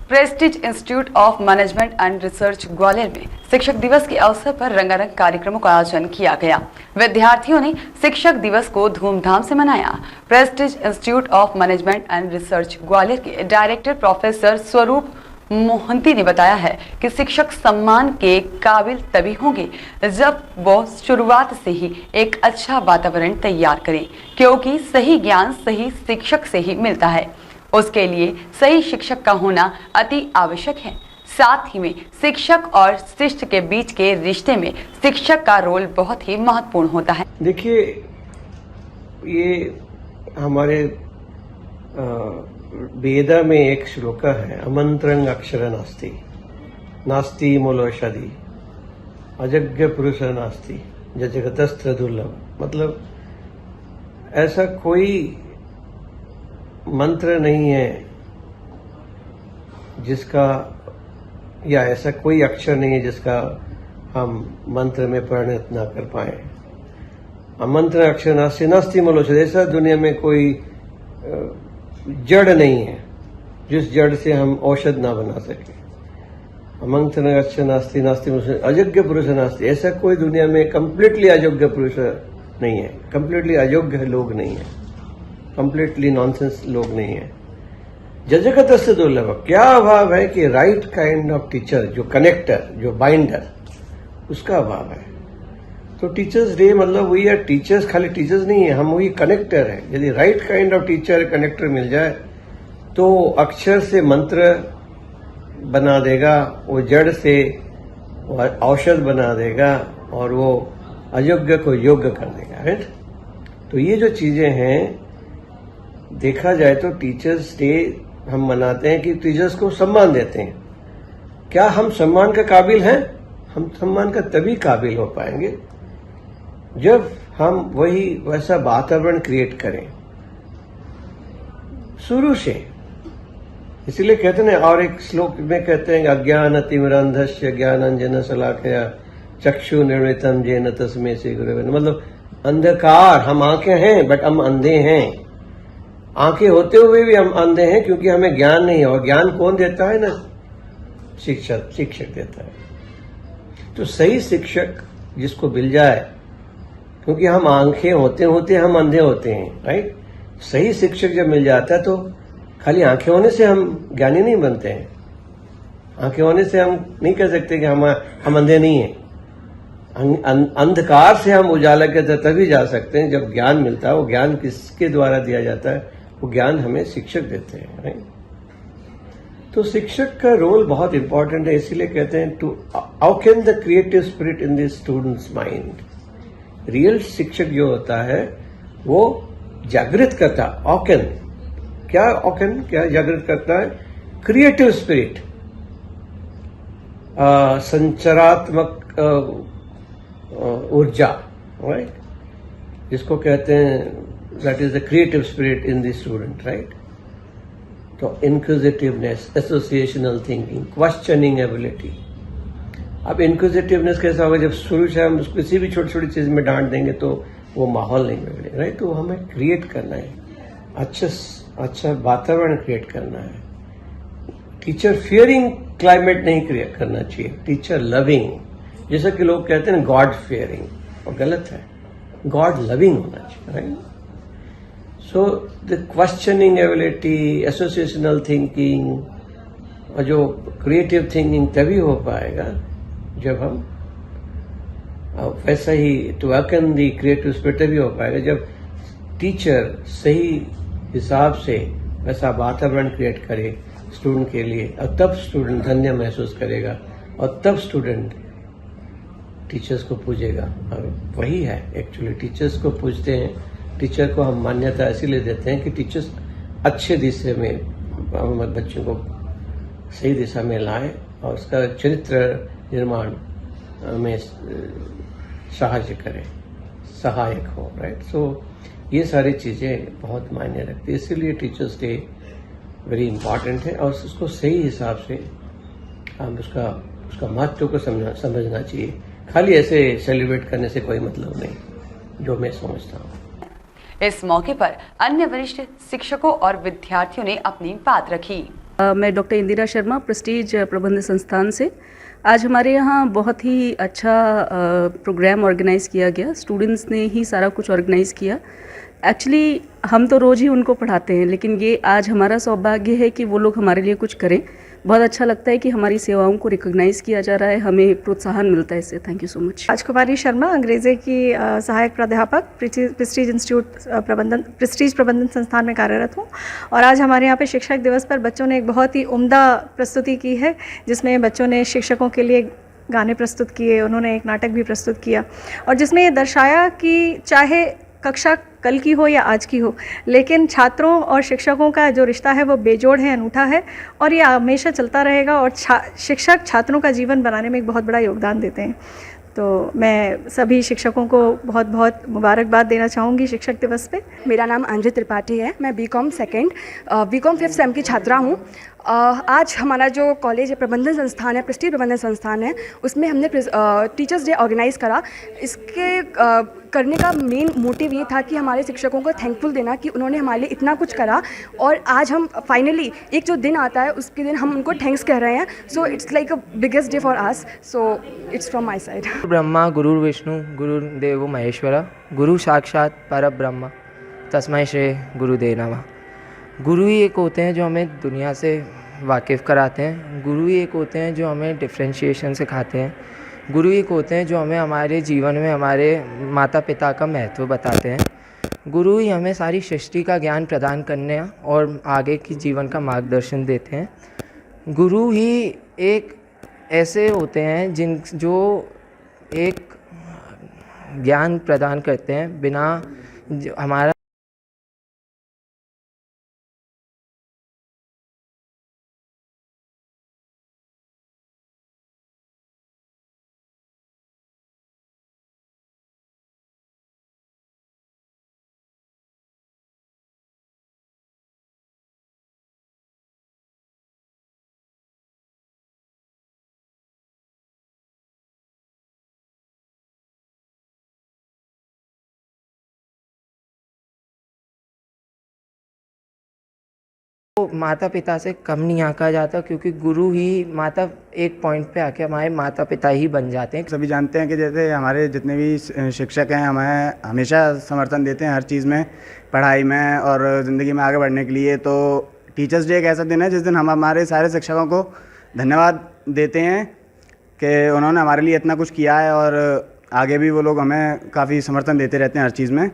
Prestige institute of management and research Gwalior में शिक्षक दिवस के अवसर पर रंगारंग कार्यक्रमों का आयोजन किया गया। विद्यार्थियों ने शिक्षक दिवस को धूमधाम से मनाया। Prestige institute of management and research Gwalior के डायरेक्टर प्रोफेसर स्वरूप मोहंती ने बताया है कि शिक्षक सम्मान के काबिल तभी होंगे जब वो शुरुआत से ही एक अच्छा वातावरण तैयार करें, क्योंकि सही ज्ञान सही शिक्षक से ही मिलता है। उसके लिए सही शिक्षक का होना अति आवश्यक है। साथ ही में शिक्षक और शिष्य के बीच के रिश्ते में शिक्षक का रोल बहुत ही महत्वपूर्ण होता है। देखिए, ये हमारे वेदा में एक श्लोक है, अमंत्रं अक्षर नास्ति, नास्ति मूलौषधि, अजज्ञ पुरुष नास्ति, जगतस्त्र दुर्लभ। मतलब ऐसा कोई मंत्र नहीं है जिसका, या ऐसा कोई अक्षर नहीं है जिसका हम मंत्र में परिणत ना कर पाए। अमंत्र अक्षर नास्ति नास्ति मूलौषधि, ऐसा दुनिया में कोई जड़ नहीं है जिस जड़ से हम औषध ना बना सके। अमंत्र अक्षर नास्ति नास्ति मूलौषधि, अयोग्य पुरुष नास्ति, ऐसा कोई दुनिया में कंप्लीटली अयोग्य पुरुष नहीं है, कंप्लीटली अयोग्य लोग नहीं है, कंप्लीटली नॉनसेंस लोग नहीं है। जजगत से दुर्लभ, क्या अभाव है कि राइट काइंड ऑफ टीचर, जो कनेक्टर, जो बाइंडर, उसका अभाव है। तो टीचर्स डे मतलब वही है, टीचर्स खाली टीचर्स नहीं है, हम वही कनेक्टर है। यदि right kind of teacher connector मिल जाए तो अक्षर से मंत्र बना देगा, वो जड़ से औषध बना देगा और वो अयोग्य को योग्य कर देगा। राइट। तो ये जो चीजें हैं, देखा जाए तो टीचर्स डे हम मनाते हैं कि टीचर्स को सम्मान देते हैं। क्या हम सम्मान का काबिल हैं? हम सम्मान का तभी काबिल हो पाएंगे जब हम वही वैसा वातावरण क्रिएट करें शुरू से। इसीलिए कहते हैं, और एक श्लोक में कहते हैं, अज्ञान तिमिरांधस्य ज्ञानांजन शलाकया चक्षु निर्मितम जेन तस्मै श्री गुरवे। मतलब अंधकार, हम आंखें हैं बट हम अंधे हैं। आंखें होते हुए भी हम अंधे हैं क्योंकि हमें ज्ञान नहीं है। और ज्ञान कौन देता है ना? शिक्षक देता है। तो सही शिक्षक जिसको मिल जाए, क्योंकि हम आंखें होते हम अंधे होते हैं। राइट। सही शिक्षक जब मिल जाता है तो खाली आंखें होने से हम ज्ञानी नहीं बनते हैं। आंखें होने से हम नहीं कह सकते कि हम अंधे नहीं हैं। अंधकार से हम उजाला के तभी जा सकते हैं जब ज्ञान मिलता है। वो ज्ञान किसके द्वारा दिया जाता है? वो ज्ञान हमें शिक्षक देते हैं। राइट। तो शिक्षक का रोल बहुत इंपॉर्टेंट है। इसीलिए कहते हैं, to awaken the creative spirit in the students mind. Real शिक्षक जो होता है वो जागृत करता, अवेकन, क्या जागृत करता है? क्रिएटिव स्पिरिट, संचारात्मक ऊर्जा। राइट। जिसको कहते हैं that is the creative spirit in the student, right? तो inquisitiveness, associational thinking, questioning ability। अब inquisitiveness कैसा होगा? जब शुरू से हम किसी भी छोटी छोटी चीज में डांट देंगे तो वो माहौल नहीं बिगड़ेगा। राइट। तो हमें क्रिएट करना है, अच्छा वातावरण क्रिएट करना है। टीचर फियरिंग क्लाइमेट नहीं क्रिएट करना चाहिए, टीचर लविंग। जैसा कि लोग कहते हैं गॉड फियरिंग, और गलत है, गॉड लविंग होना चाहिए। Right. So the questioning ability, associational thinking और जो क्रिएटिव थिंकिंग तभी हो पाएगा जब हम वैसा ही, to awaken the creative spirit तभी हो पाएगा जब टीचर सही हिसाब से वैसा वातावरण क्रिएट करे स्टूडेंट के लिए, और तब स्टूडेंट धन्य महसूस करेगा और तब स्टूडेंट टीचर्स को पूजेगा। और वही है एक्चुअली, टीचर्स को पूजते हैं। टीचर को हम मान्यता इसीलिए देते हैं कि टीचर्स अच्छे दिशा में बच्चों को सही दिशा में लाए और उसका चरित्र निर्माण में सहायक हो। राइट। सो ये सारी चीजें बहुत मायने रखती है। इसीलिए टीचर्स डे वेरी इंपॉर्टेंट है और उसको सही हिसाब से हम उसका महत्व को समझना चाहिए। खाली ऐसे सेलिब्रेट करने से कोई मतलब नहीं, जो मैं समझता हूँ। इस मौके पर अन्य वरिष्ठ शिक्षकों और विद्यार्थियों ने अपनी बात रखी। मैं डॉक्टर इंदिरा शर्मा, प्रेस्टीज प्रबंध संस्थान से। आज हमारे यहाँ बहुत ही अच्छा प्रोग्राम ऑर्गेनाइज़ किया गया। स्टूडेंट्स ने ही सारा कुछ ऑर्गेनाइज़ किया। एक्चुअली हम तो रोज़ ही उनको पढ़ाते हैं, लेकिन ये आज हमारा सौभाग्य है कि वो लोग हमारे लिए कुछ करें। बहुत अच्छा लगता है कि हमारी सेवाओं को रिकॉग्नाइज़ किया जा रहा है, हमें प्रोत्साहन मिलता है इससे। Thank you so much. राजकुमारी शर्मा, अंग्रेजी की सहायक प्राध्यापक, प्रेस्टीज इंस्टीट्यूट प्रेस्टीज प्रबंधन संस्थान में कार्यरत हूँ। और आज हमारे यहाँ पे शिक्षक दिवस पर बच्चों ने एक बहुत ही उम्दा प्रस्तुति की है, जिसमें बच्चों ने शिक्षकों के लिए गाने प्रस्तुत किए, उन्होंने एक नाटक भी प्रस्तुत किया, और जिसमें ये दर्शाया कि चाहे कक्षा कल की हो या आज की हो, लेकिन छात्रों और शिक्षकों का जो रिश्ता है वो बेजोड़ है, अनूठा है, और ये हमेशा चलता रहेगा। और शिक्षक छात्रों का जीवन बनाने में एक बहुत बड़ा योगदान देते हैं। तो मैं सभी शिक्षकों को बहुत बहुत मुबारकबाद देना चाहूँगी शिक्षक दिवस पे। मेरा नाम अंजू त्रिपाठी है। मैं बीकॉम 5th सेम की छात्रा हूँ। आज हमारा जो कॉलेज है, प्रबंधन संस्थान है, प्रेस्टीज प्रबंधन संस्थान है, उसमें हमने टीचर्स डे ऑर्गेनाइज़ करा। इसके करने का मेन मोटिव ये था कि हमारे शिक्षकों को थैंकफुल देना कि उन्होंने हमारे लिए इतना कुछ करा, और आज हम फाइनली एक जो दिन आता है उसके दिन हम उनको थैंक्स कह रहे हैं। So it's like a biggest day for us. So it's from my side. Brahma गुरुर्विष्णु गुरुर्देवो महेश्वरा, गुरु साक्षात परब्रह्म तस्मै श्री गुरुदेव नमः। गुरु ही एक होते हैं जो हमें दुनिया से वाकिफ़ कराते हैं। गुरु ही एक होते हैं जो हमें डिफ्रेंशिएशन सिखाते हैं। गुरु एक होते हैं जो हमें हमारे जीवन में हमारे माता पिता का महत्व बताते हैं। गुरु ही हमें सारी सृष्टि का ज्ञान प्रदान करने और आगे की जीवन का मार्गदर्शन देते हैं। गुरु ही एक ऐसे होते हैं जो एक ज्ञान प्रदान करते हैं बिना हमारा माता पिता से कम नहीं आंका जाता, क्योंकि गुरु ही एक पॉइंट पे आके हमारे माता पिता ही बन जाते हैं। सभी जानते हैं कि जैसे हमारे जितने भी शिक्षक हैं हमें हमेशा समर्थन देते हैं हर चीज़ में, पढ़ाई में और ज़िंदगी में आगे बढ़ने के लिए। तो टीचर्स डे एक ऐसा दिन है जिस दिन हम हमारे सारे शिक्षकों को धन्यवाद देते हैं कि उन्होंने हमारे लिए इतना कुछ किया है, और आगे भी वो लोग हमें काफ़ी समर्थन देते रहते हैं हर चीज़ में।